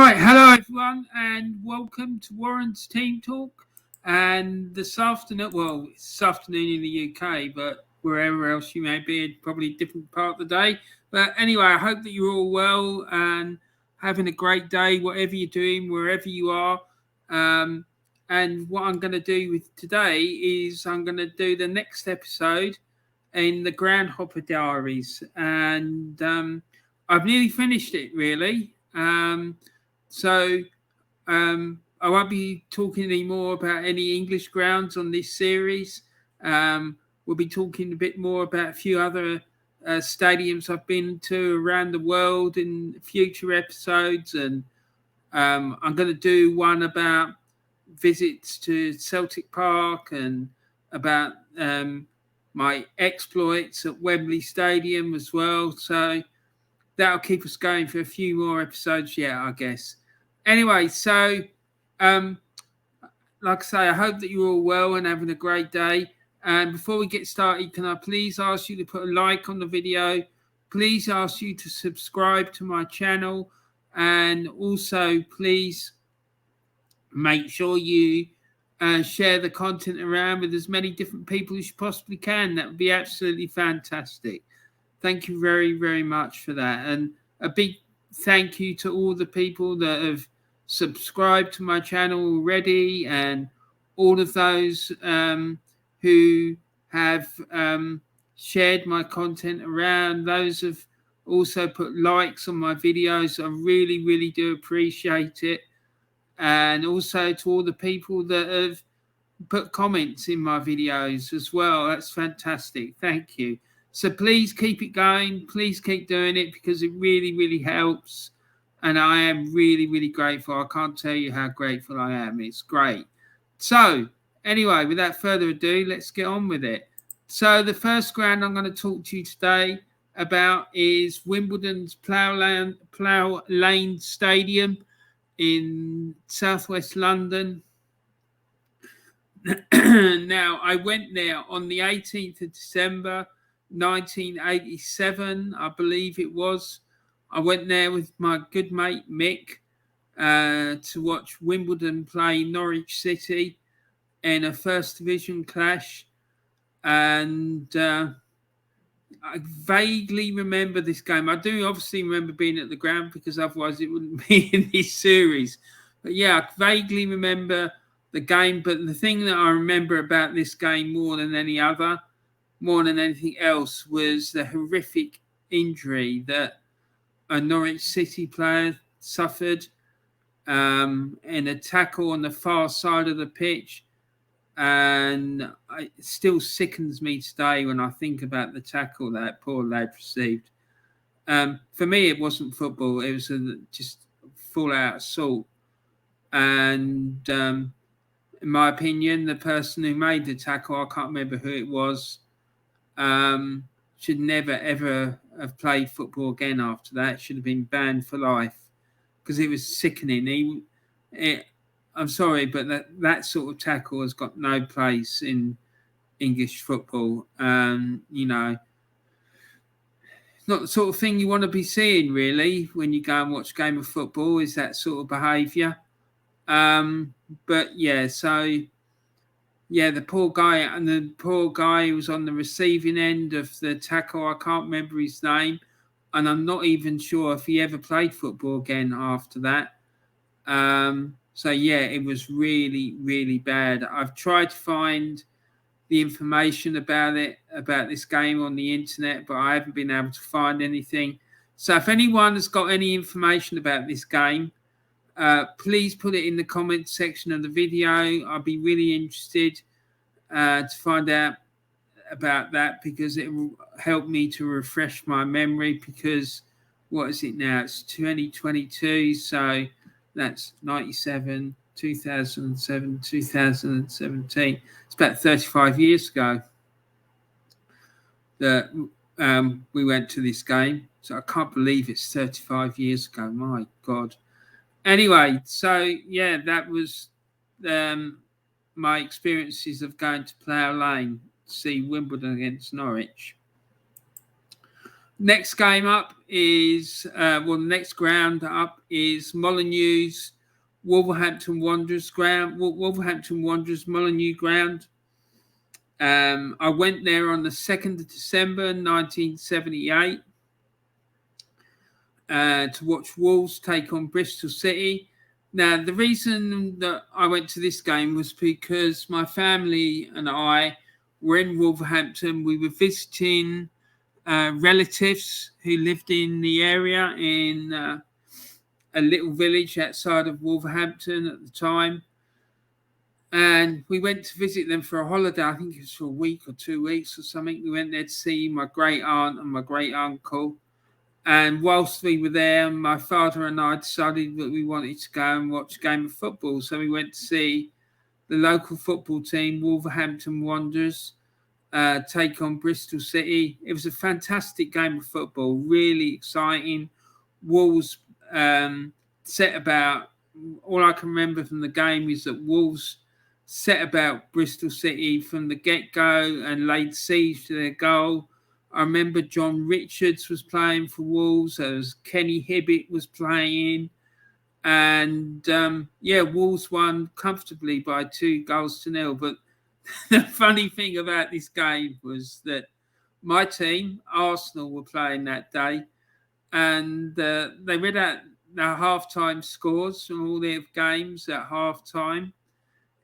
Right, hello everyone, and welcome to Warren's Team Talk. And this afternoon, well, it's this afternoon in the UK, but wherever else you may be, probably a different part of the day. But anyway, I hope that you're all well and having a great day, whatever you're doing, wherever you are. And what I'm going to do with today is I'm going to do the next episode in the Groundhopper Diaries, and I've nearly finished it, really. So I won't be talking anymore about any English grounds on this series. We'll be talking a bit more about a few other stadiums I've been to around the world in future episodes. And I'm going to do one about visits to Celtic Park and about my exploits at Wembley Stadium as well. So that'll keep us going for a few more episodes yet, I guess. Anyway, so like I say, I hope that you're all well and having a great day. And before we get started, can I please ask you to put a like on the video? Please ask you to subscribe to my channel, and also please make sure you share the content around with as many different people as you possibly can. That would be absolutely fantastic. Thank you very, very much for that. And a big thank you to all the people that have subscribed to my channel already, and all of those who have shared my content around. Those have also put likes on my videos. I really, really do appreciate it. And also to all the people that have put comments in my videos as well. That's fantastic. Thank you. So please keep it going. Please keep doing it, because it really, really helps. And I am really, really grateful. I can't tell you how grateful I am. It's great. So anyway, without further ado, let's get on with it. So the first ground I'm going to talk to you today about is Wimbledon's Plough Lane Stadium in southwest London. Now, I went there on the 18th of December 1987, I believe it was. I went there with my good mate Mick to watch Wimbledon play Norwich City in a First Division clash, and I vaguely remember this game. I do obviously remember being at the ground, because otherwise it wouldn't be in this series. But yeah, I vaguely remember the game. But the thing that I remember about this game more than anything else, was the horrific injury that a Norwich City player suffered in a tackle on the far side of the pitch. And it still sickens me today when I think about the tackle that poor lad received. For me, it wasn't football. It was just full-out assault. And in my opinion, the person who made the tackle, I can't remember who it was, should never, ever have played football again after that. Should have been banned for life, because it was sickening. I'm sorry, but that sort of tackle has got no place in English football. You know, it's not the sort of thing you want to be seeing, really, when you go and watch a game of football, is that sort of behaviour. But yeah, so yeah, the poor guy who was on the receiving end of the tackle, I can't remember his name, and I'm not even sure if he ever played football again after that. So yeah, it was really, really bad. I've tried to find the information about this game on the internet, but I haven't been able to find anything. So if anyone has got any information about this game, please put it in the comments section of the video. I'll be really interested to find out about that, because it will help me to refresh my memory. Because what is it now? It's 2022, so that's 97, 2007, 2017. It's about 35 years ago that we went to this game. So I can't believe it's 35 years ago. My God. Anyway, so yeah, that was my experiences of going to Plough Lane to see Wimbledon against Norwich. Next game up is, the next ground up is Molineux, Wolverhampton Wanderers ground, Wolverhampton Wanderers Molineux ground. I went there on the 2nd of December 1978 to watch Wolves take on Bristol City. Now, the reason that I went to this game was because my family and I were in Wolverhampton. We were visiting relatives who lived in the area in a little village outside of Wolverhampton at the time. And we went to visit them for a holiday. I think it was for a week or 2 weeks or something. We went there to see my great aunt and my great uncle. And whilst we were there, my father and I decided that we wanted to go and watch a game of football. So we went to see the local football team, Wolverhampton Wanderers, take on Bristol City. It was a fantastic game of football, really exciting. Wolves set about, all I can remember from the game is that Wolves set about Bristol City from the get-go and laid siege to their goal. I remember John Richards was playing for Wolves. There was Kenny Hibbett was playing. And, Wolves won comfortably by 2-0. But the funny thing about this game was that my team, Arsenal, were playing that day. And they read out the half-time scores from all their games at half-time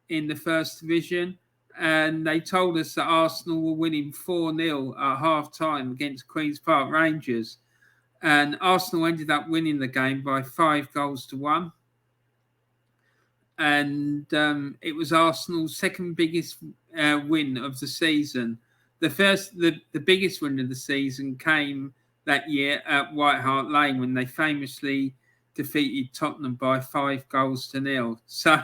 in the First Division. And they told us that Arsenal were winning 4-0 at half-time against Queen's Park Rangers. And Arsenal ended up winning the game by 5-1. And it was Arsenal's second biggest win of the season. The biggest win of the season came that year at White Hart Lane when they famously defeated Tottenham by 5-0. So...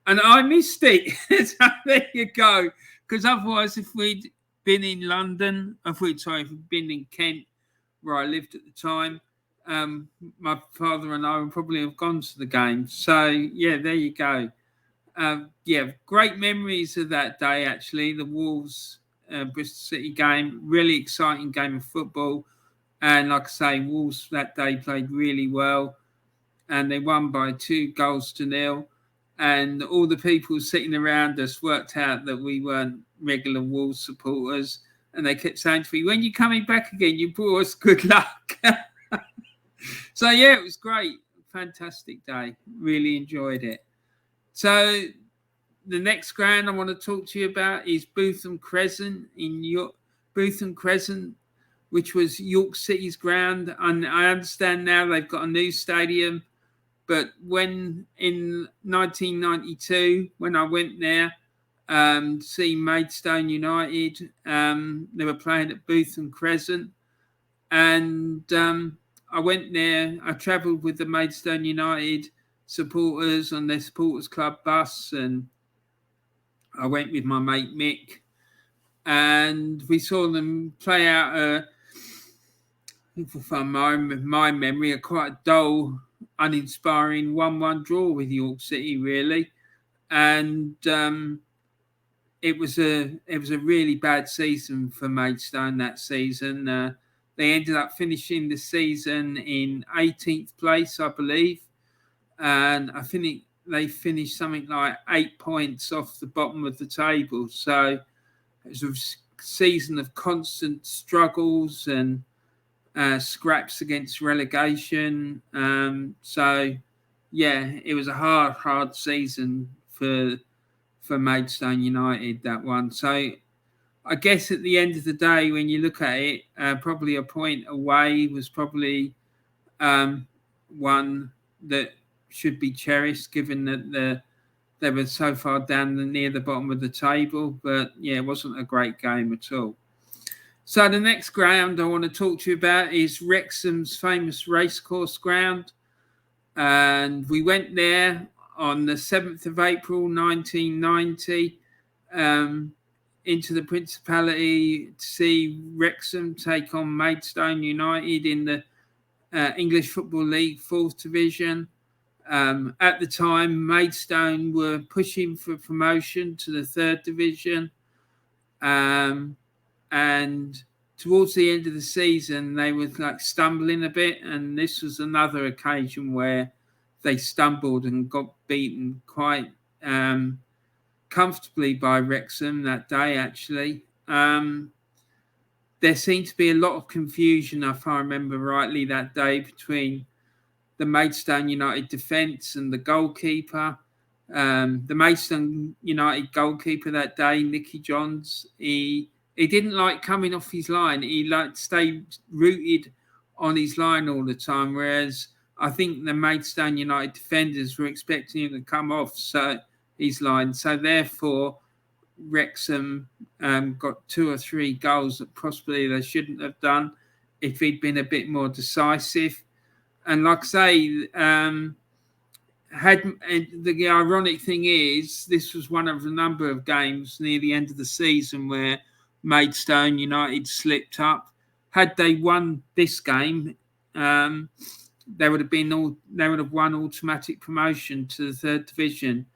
And I missed it. So there you go. Because otherwise, if we'd been in London, if we'd been in Kent, where I lived at the time, my father and I would probably have gone to the game. So, yeah, there you go. Great memories of that day, actually. The Wolves Bristol City game, really exciting game of football. And like I say, Wolves that day played really well. And they won by 2-0. And all the people sitting around us worked out that we weren't regular Wolves supporters. And they kept saying to me, when you're coming back again, you brought us good luck. So, yeah, it was great. Fantastic day. Really enjoyed it. So the next ground I want to talk to you about is Bootham Crescent in York. Bootham Crescent, which was York City's ground. And I understand now they've got a new stadium. But when in 1992, when I went there to see Maidstone United, they were playing at Bootham Crescent. And I went there. I travelled with the Maidstone United supporters on their supporters club bus. And I went with my mate Mick. And we saw them play out, from my memory, a quite dull, uninspiring 1-1 draw with York City, really. And it was a really bad season for Maidstone that season. They ended up finishing the season in 18th place, I believe. And I think they finished something like 8 points off the bottom of the table. So it was a season of constant struggles and scraps against relegation. It was a hard season for Maidstone United, that one. So I guess at the end of the day, when you look at it, probably a point away was probably one that should be cherished, given that they were so far down near the bottom of the table. But yeah, it wasn't a great game at all. So the next ground I want to talk to you about is Wrexham's famous Racecourse ground. And we went there on the 7th of April, 1990, into the Principality to see Wrexham take on Maidstone United in the English Football League 4th Division. At the time, Maidstone were pushing for promotion to the 3rd Division. And towards the end of the season, they were like stumbling a bit, and this was another occasion where they stumbled and got beaten quite comfortably by Wrexham that day, actually. There seemed to be a lot of confusion, if I remember rightly, that day between the Maidstone United defence and the goalkeeper. The Maidstone United goalkeeper that day, Nicky Johns, he didn't like coming off his line. He liked to stay rooted on his line all the time, whereas I think the Maidstone United defenders were expecting him to come off his line. So therefore, Wrexham got 2 or 3 goals that possibly they shouldn't have done if he'd been a bit more decisive. And like I say, the ironic thing is, this was one of a number of games near the end of the season where Maidstone United slipped up. Had they won this game, they would have won automatic promotion to the 3rd division.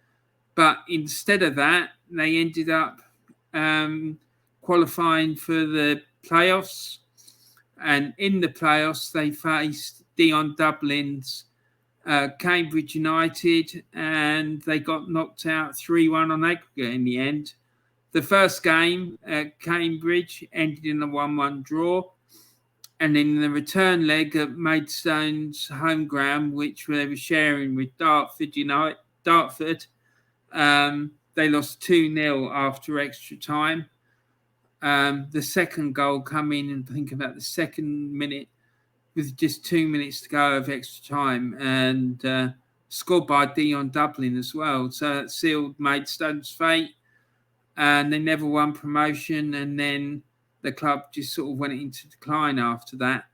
But instead of that, they ended up qualifying for the playoffs. And in the playoffs, they faced Dion Dublin's Cambridge United, and they got knocked out 3-1 on aggregate in the end. The first game at Cambridge ended in a 1-1 draw. And in the return leg at Maidstone's home ground, which they were sharing with Dartford, they lost 2-0 after extra time. The second goal come in, and think about the second minute, with just 2 minutes to go of extra time, and scored by Dion Dublin as well. So that sealed Maidstone's fate, and they never won promotion. And then the club just sort of went into decline after that,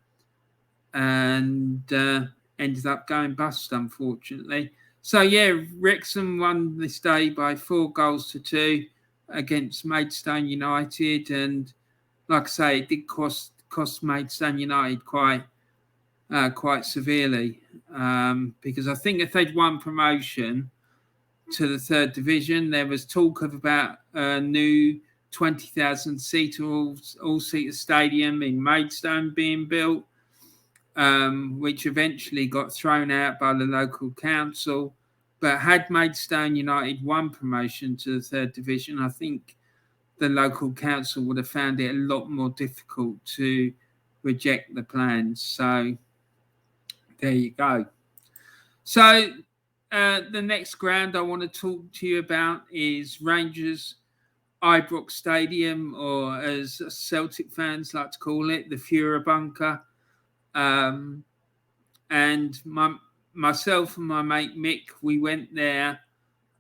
and ended up going bust, unfortunately. So yeah, Wrexham won this day by 4-2 against Maidstone United, and like I say, it did cost Maidstone United quite severely, because I think if they'd won promotion to the 3rd division, there was talk of about a new 20,000-seater all-seater stadium in Maidstone being built, which eventually got thrown out by the local council. But had Maidstone United won promotion to the 3rd division, I think the local council would have found it a lot more difficult to reject the plans. So there you go. So the next ground I want to talk to you about is Rangers Ibrox Stadium, or as Celtic fans like to call it, the Fura Bunker. And myself and my mate Mick, we went there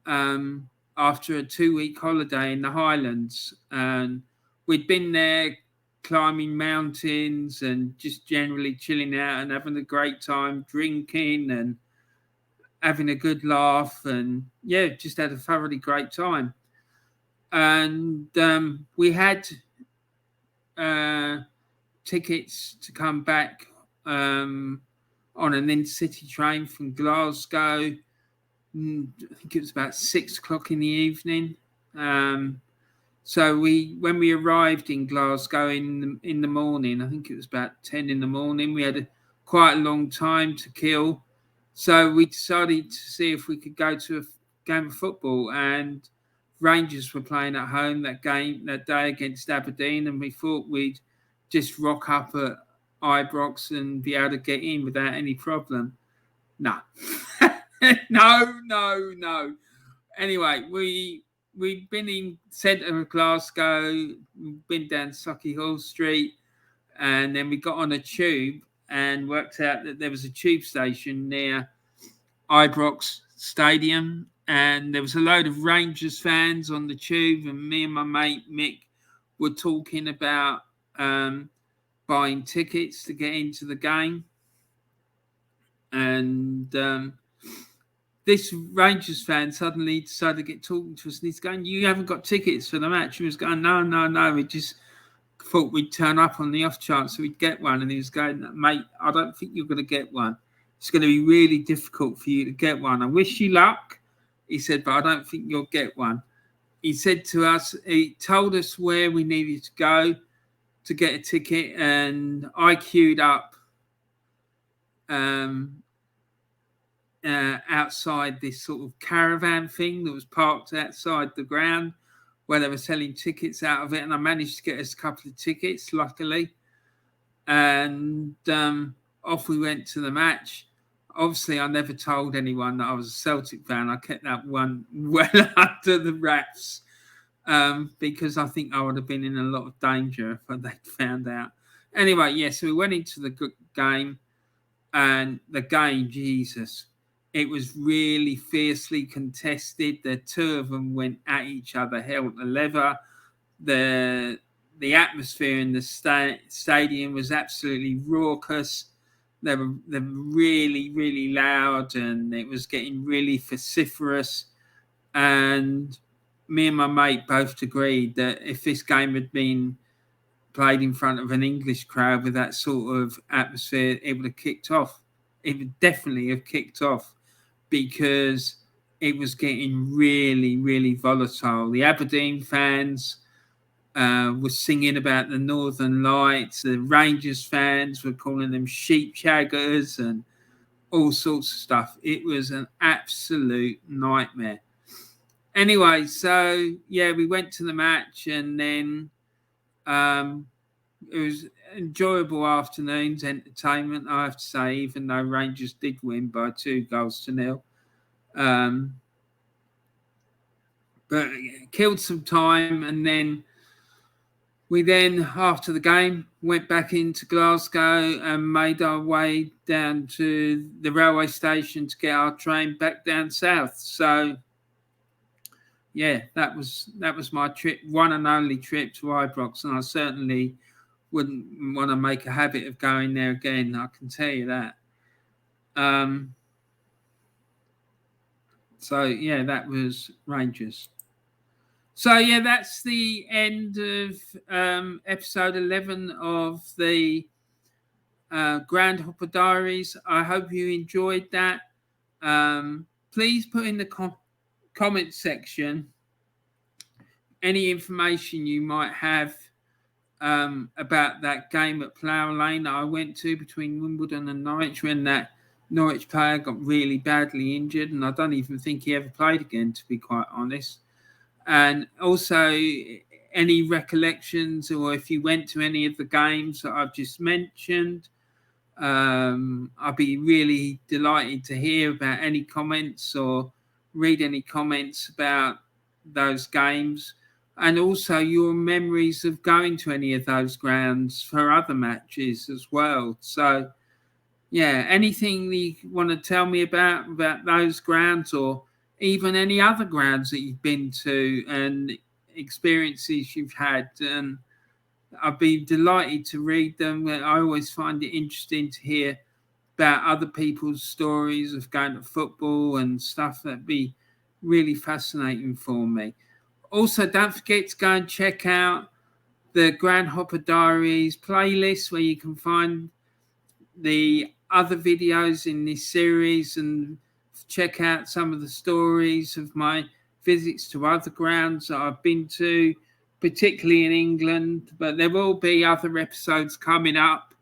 after a 2-week holiday in the Highlands. And we'd been there climbing mountains and just generally chilling out and having a great time, drinking and having a good laugh, and yeah, just had a thoroughly great time. And we had tickets to come back on an intercity train from Glasgow. I think it was about 6 o'clock in the evening. So when we arrived in Glasgow in the morning, I think it was about 10 in the morning, we had quite a long time to kill. So we decided to see if we could go to a game of football, and Rangers were playing at home that day against Aberdeen, and we thought we'd just rock up at Ibrox and be able to get in without any problem. No. No. Anyway, we've been in centre of Glasgow, we've been down Sauchiehall Street, and then we got on a tube and worked out that there was a tube station near Ibrox Stadium, and there was a load of Rangers fans on the tube, and me and my mate Mick were talking about buying tickets to get into the game. And this Rangers fan suddenly decided to get talking to us, and he's going, "You haven't got tickets for the match?" He was going, No. We just thought we'd turn up on the off chance that we'd get one. And he was going, "Mate, I don't think you're going to get one. It's going to be really difficult for you to get one. I wish you luck," he said, "but I don't think you'll get one." He said to us, he told us where we needed to go. to get a ticket, and I queued up outside this sort of caravan thing that was parked outside the ground where they were selling tickets out of it, and I managed to get us a couple of tickets, luckily, and off we went to the match. Obviously, I never told anyone that I was a Celtic fan. I kept that one well under the wraps because I think I would have been in a lot of danger if they'd found out. Anyway, so we went into the game, and the game, Jesus, it was really fiercely contested. The two of them went at each other, hell to leather. The atmosphere in the stadium was absolutely raucous. They were really, really loud, and it was getting really vociferous. And me and my mate both agreed that if this game had been played in front of an English crowd with that sort of atmosphere, it would have kicked off. It would definitely have kicked off because it was getting really, really volatile. The Aberdeen fans were singing about the Northern Lights. The Rangers fans were calling them sheep shaggers and all sorts of stuff. It was an absolute nightmare. Anyway, so we went to the match, and then it was enjoyable afternoon's entertainment, I have to say, even though Rangers did win by 2-0. But killed some time, and then we after the game, went back into Glasgow and made our way down to the railway station to get our train back down south. So, that was my trip, one and only trip to Ibrox, and I certainly wouldn't want to make a habit of going there again, I can tell you that. That was Rangers. So, that's the end of episode 11 of the Groundhopper Diaries. I hope you enjoyed that. Please put in the comment section any information you might have about that game at Plough Lane that I went to between Wimbledon and Norwich, when that Norwich player got really badly injured, and I don't even think he ever played again, to be quite honest. And also any recollections, or if you went to any of the games that I've just mentioned, I'd be really delighted to hear about any comments or read any comments about those games, and also your memories of going to any of those grounds for other matches as well. So, anything you want to tell me about those grounds, or even any other grounds that you've been to and experiences you've had, and I'd be delighted to read them. I always find it interesting to hear about other people's stories of going to football and stuff. That'd be really fascinating for me. Also, don't forget to go and check out the Groundhopper Diaries playlist, where you can find the other videos in this series and check out some of the stories of my visits to other grounds that I've been to, particularly in England. But there will be other episodes coming up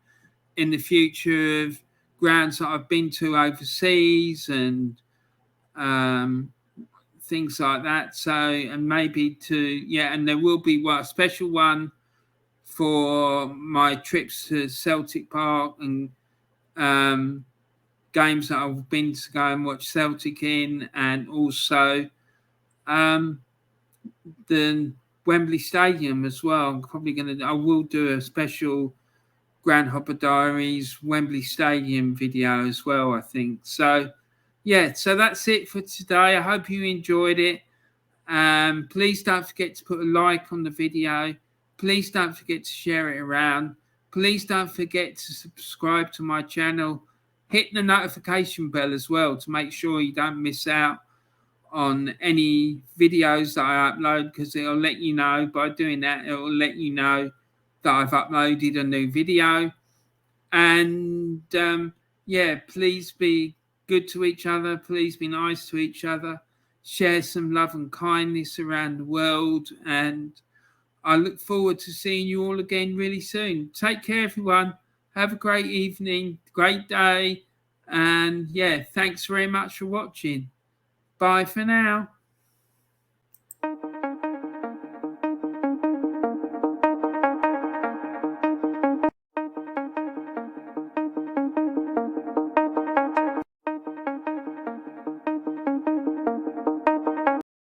in the future of grounds that I've been to overseas and things like that. So, and maybe and there will be a special one for my trips to Celtic Park and games that I've been to go and watch Celtic in, and also the Wembley Stadium as well. I will do a special Groundhopper Diaries Wembley Stadium video as well, I think. So, so that's it for today. I hope you enjoyed it. Please don't forget to put a like on the video. Please don't forget to share it around. Please don't forget to subscribe to my channel. Hit the notification bell as well to make sure you don't miss out on any videos that I upload, because it'll let you know. By doing that, it will let you know that I've uploaded a new video. And please be good to each other. Please be nice to each other. Share some love and kindness around the world. And I look forward to seeing you all again really soon. Take care, everyone. Have a great evening, great day. And yeah, thanks very much for watching. Bye for now.